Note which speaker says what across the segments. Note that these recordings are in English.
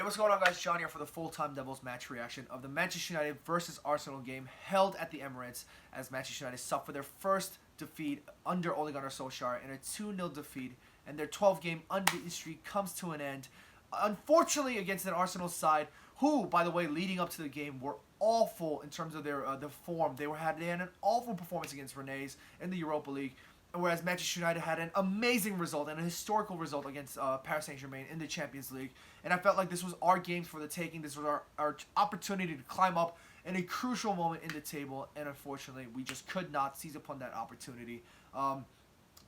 Speaker 1: what's going on, guys? John here for the full-time Devils match reaction of the Manchester United versus Arsenal game held at the Emirates as Manchester United suffered their first defeat under Ole Gunnar Solskjaer in a 2-0 defeat, and their 12-game unbeaten streak comes to an end. Unfortunately, against an Arsenal side who, by the way, leading up to the game were awful in terms of their form. They had an awful performance against Rennes in the Europa League. Whereas Manchester United had an amazing result and a historical result against Paris Saint-Germain in the Champions League. And I felt like this was our game for the taking. This was our opportunity to climb up in a crucial moment in the table. And unfortunately, we just could not seize upon that opportunity.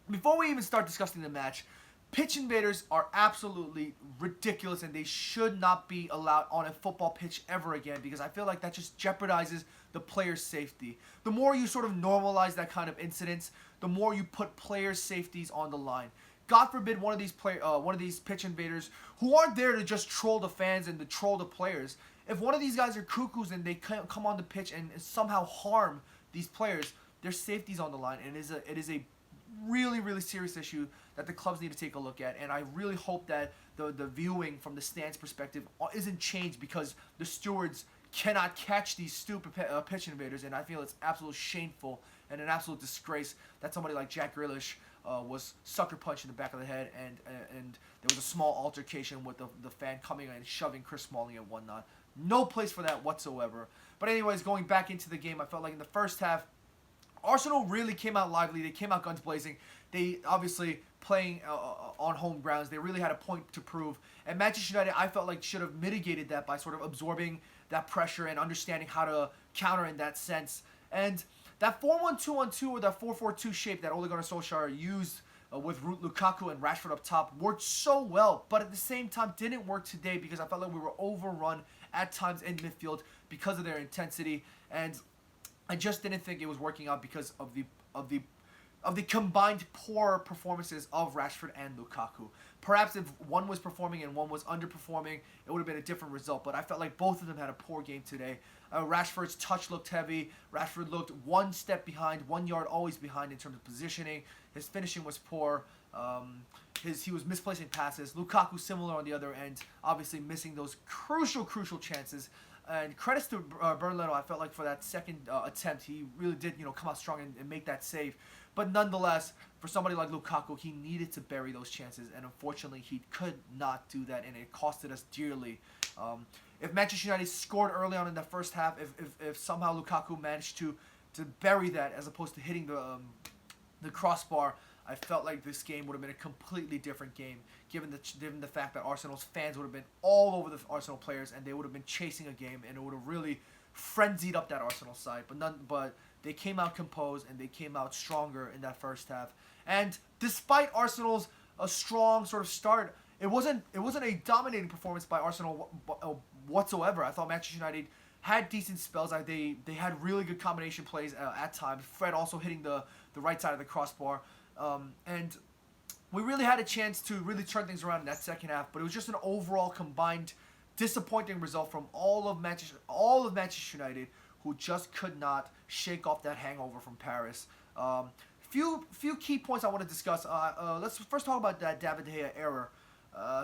Speaker 1: Before we even start discussing the match, pitch invaders are absolutely ridiculous, and they should not be allowed on a football pitch ever again, because I feel like that just jeopardizes the player's safety. The more you sort of normalize that kind of incidents, the more you put players' safeties on the line. God forbid one of these pitch invaders who aren't there to just troll the fans and to troll the players. If one of these guys are cuckoos and they come on the pitch and somehow harm these players, their safety's on the line, and it is a really, really serious issue that the clubs need to take a look at. And I really hope that the viewing from the stands perspective isn't changed, because the stewards cannot catch these stupid pitch invaders, and I feel it's absolutely shameful and an absolute disgrace that somebody like Jack Grealish was sucker punched in the back of the head, and there was a small altercation with the fan coming in and shoving Chris Smalling and whatnot. No place for that whatsoever. But anyways, going back into the game, I felt like in the first half, Arsenal really came out lively. They came out guns blazing. They obviously playing on home grounds. They really had a point to prove. And Manchester United, I felt like, should have mitigated that by sort of absorbing that pressure and understanding how to counter in that sense. And that 4-1-2-1-2 or that 4-4-2 shape that Ole Gunnar Solskjaer used with Lukaku and Rashford up top worked so well, but at the same time didn't work today, because I felt like we were overrun at times in midfield because of their intensity, and I just didn't think it was working out because of the combined poor performances of Rashford and Lukaku. Perhaps if one was performing and one was underperforming, it would have been a different result. But I felt like both of them had a poor game today. Rashford's touch looked heavy. Rashford looked 1 step behind, 1 yard always behind in terms of positioning. His finishing was poor. He was misplacing passes. Lukaku similar on the other end, obviously missing those crucial chances. And credits to Bernardo, I felt like for that second attempt, he really did, come out strong and make that save. But nonetheless, for somebody like Lukaku, he needed to bury those chances, and unfortunately, he could not do that, and it costed us dearly. If Manchester United scored early on in the first half, if somehow Lukaku managed to bury that as opposed to hitting the crossbar, I felt like this game would have been a completely different game, given the fact that Arsenal's fans would have been all over the Arsenal players, and they would have been chasing a game, and it would have really frenzied up that Arsenal side. But they came out composed, and they came out stronger in that first half. And despite Arsenal's strong sort of start, it wasn't a dominating performance by Arsenal whatsoever. I thought Manchester United had decent spells. They had really good combination plays at times. Fred also hitting the right side of the crossbar. And we really had a chance to really turn things around in that second half, but it was just an overall combined disappointing result from all of Manchester United, who just could not shake off that hangover from Paris. Few key points I want to discuss. Let's first talk about that David De Gea error.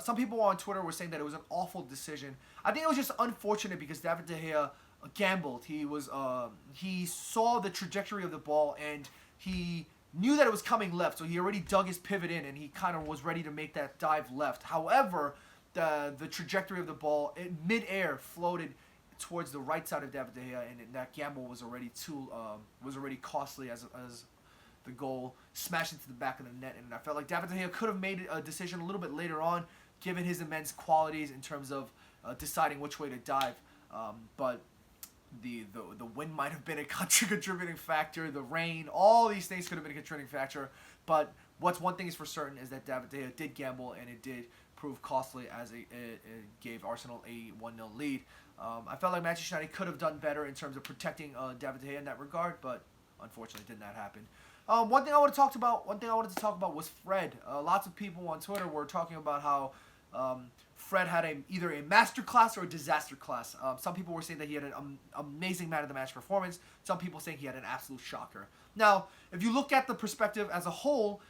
Speaker 1: Some people on Twitter were saying that it was an awful decision. I think it was just unfortunate because David De Gea gambled. He saw the trajectory of the ball, and he knew that it was coming left, so he already dug his pivot in, and he kind of was ready to make that dive left. However, the trajectory of the ball in mid-air floated towards the right side of David De Gea, and that gamble was already costly as the goal smashed into the back of the net. And I felt like David De Gea could have made a decision a little bit later on, given his immense qualities in terms of deciding which way to dive. But the wind might have been a contributing factor. The rain, all these things could have been a contributing factor. But one thing is for certain is that David De Gea did gamble, and it did prove costly as it gave Arsenal a 1-0 lead. I felt like Manchester United could have done better in terms of protecting David De Gea in that regard, but unfortunately did not happen. One thing I wanted to talk about was Fred. Lots of people on Twitter were talking about how Fred had either a masterclass or a disaster class. Some people were saying that he had an amazing man of the match performance. Some people saying he had an absolute shocker. Now, if you look at the perspective as a whole,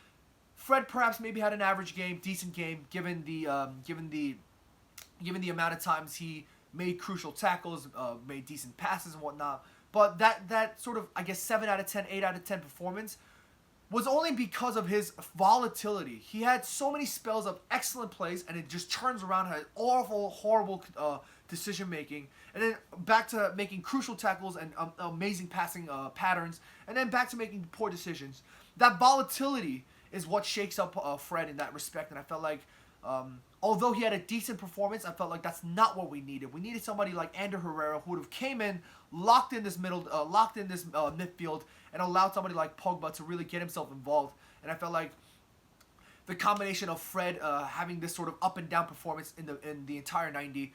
Speaker 1: Fred perhaps maybe had an average game, decent game, given the given the amount of times he made crucial tackles, made decent passes and whatnot. But that sort of, I guess, 7 out of 10, 8 out of 10 performance was only because of his volatility. He had so many spells of excellent plays, and it just turns around, had awful, horrible decision making, and then back to making crucial tackles and amazing passing patterns, and then back to making poor decisions. That volatility is what shakes up Fred in that respect, and I felt like although he had a decent performance, I felt like that's not what we needed. We needed somebody like Ander Herrera who would have came in, locked in this midfield, and allowed somebody like Pogba to really get himself involved. And I felt like the combination of Fred having this sort of up and down performance in the entire 90,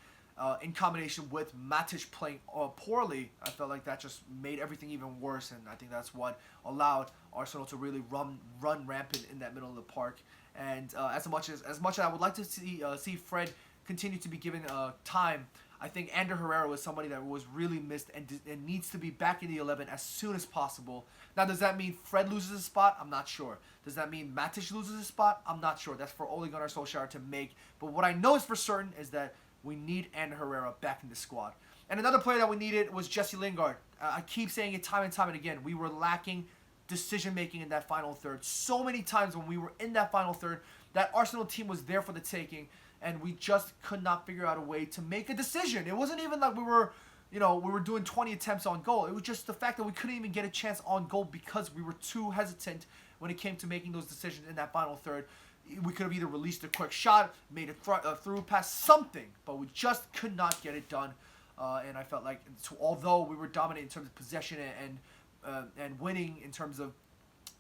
Speaker 1: in combination with Matic playing poorly, I felt like that just made everything even worse. And I think that's what allowed Arsenal to really run rampant in that middle of the park. And as much as I would like to see Fred continue to be given time, I think Ander Herrera was somebody that was really missed and needs to be back in the 11 as soon as possible. Now, does that mean Fred loses his spot? I'm not sure. Does that mean Matic loses his spot? I'm not sure. That's for Ole Gunnar Solskjaer to make. But what I know is for certain is that we need Ander Herrera back in the squad. And another player that we needed was Jesse Lingard. I keep saying it time and time and again. We were lacking decision-making in that final third. So many times when we were in that final third, that Arsenal team was there for the taking, and we just could not figure out a way to make a decision. It wasn't even like we were doing 20 attempts on goal. It was just the fact that we couldn't even get a chance on goal because we were too hesitant when it came to making those decisions in that final third. We could have either released a quick shot, made a through pass, something, but we just could not get it done. And I felt like, although we were dominant in terms of possession and winning in terms of,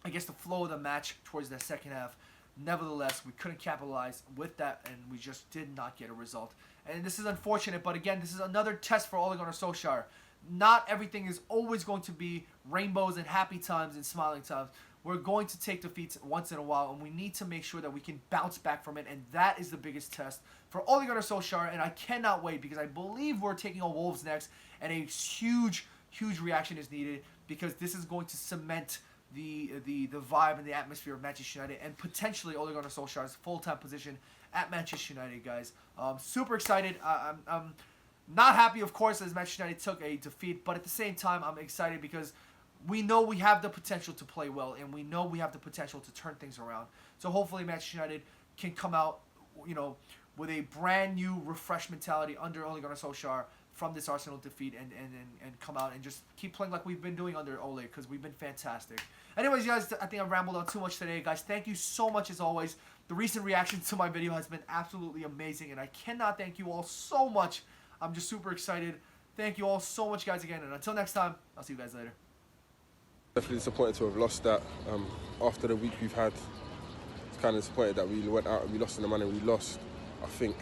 Speaker 1: I guess, the flow of the match towards that second half, nevertheless, we couldn't capitalize with that, and we just did not get a result. And this is unfortunate, but again, this is another test for Ole Gunnar Solskjaer. Not everything is always going to be rainbows and happy times and smiling times. We're going to take defeats once in a while, and we need to make sure that we can bounce back from it, and that is the biggest test for Ole Gunnar Solskjaer, and I cannot wait because I believe we're taking on Wolves next, and a huge reaction is needed because this is going to cement the vibe and the atmosphere of Manchester United and potentially Ole Gunnar Solskjaer's full-time position at Manchester United, guys. Super excited. I'm not happy, of course, as Manchester United took a defeat, but at the same time, I'm excited because we know we have the potential to play well, and we know we have the potential to turn things around. So hopefully Manchester United can come out, with a brand new, refreshed mentality under Ole Gunnar Solskjaer from this Arsenal defeat and come out and just keep playing like we've been doing under Ole, because we've been fantastic. Anyways, guys, I think I rambled on too much today. Guys, thank you so much as always. The recent reaction to my video has been absolutely amazing, and I cannot thank you all so much. I'm just super excited. Thank you all so much, guys, again. And until next time, I'll see you guys later.
Speaker 2: Definitely disappointed to have lost that. After the week we've had, it's kind of disappointed that we went out and we lost in the manner we lost. I think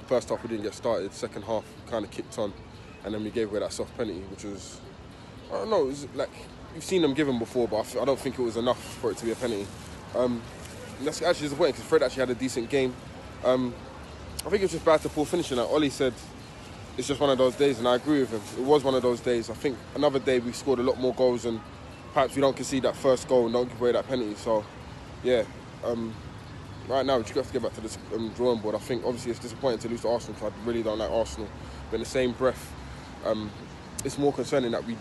Speaker 2: first half we didn't get started, second half kind of kicked on, and then we gave away that soft penalty, which was, I don't know, it was like, you've seen them give them before, but I don't think it was enough for it to be a penalty. And that's actually disappointing because Fred actually had a decent game. I think it was just bad to poor finishing. Like Ollie said, it's just one of those days, and I agree with him. It was one of those days. I think another day we scored a lot more goals, and perhaps we don't concede that first goal and don't give away that penalty. So, yeah, right now we just have to get back to this drawing board. I think obviously it's disappointing to lose to Arsenal, because I really don't like Arsenal. But in the same breath, it's more concerning that we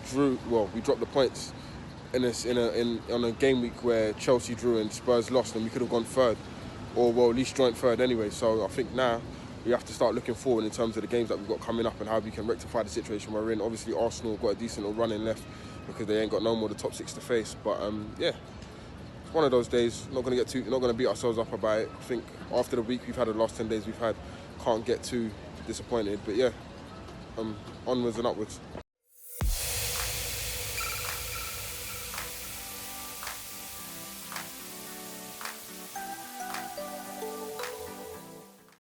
Speaker 2: dropped the points on a game week where Chelsea drew and Spurs lost, and we could have gone third, or at least joint third anyway. So I think now we have to start looking forward in terms of the games that we've got coming up and how we can rectify the situation we're in. Obviously, Arsenal got a decent little run in left because they ain't got no more the top six to face. But yeah, it's one of those days. Not going to beat ourselves up about it. I think after the week we've had, the last 10 days we've had, can't get too disappointed. But yeah, onwards and upwards.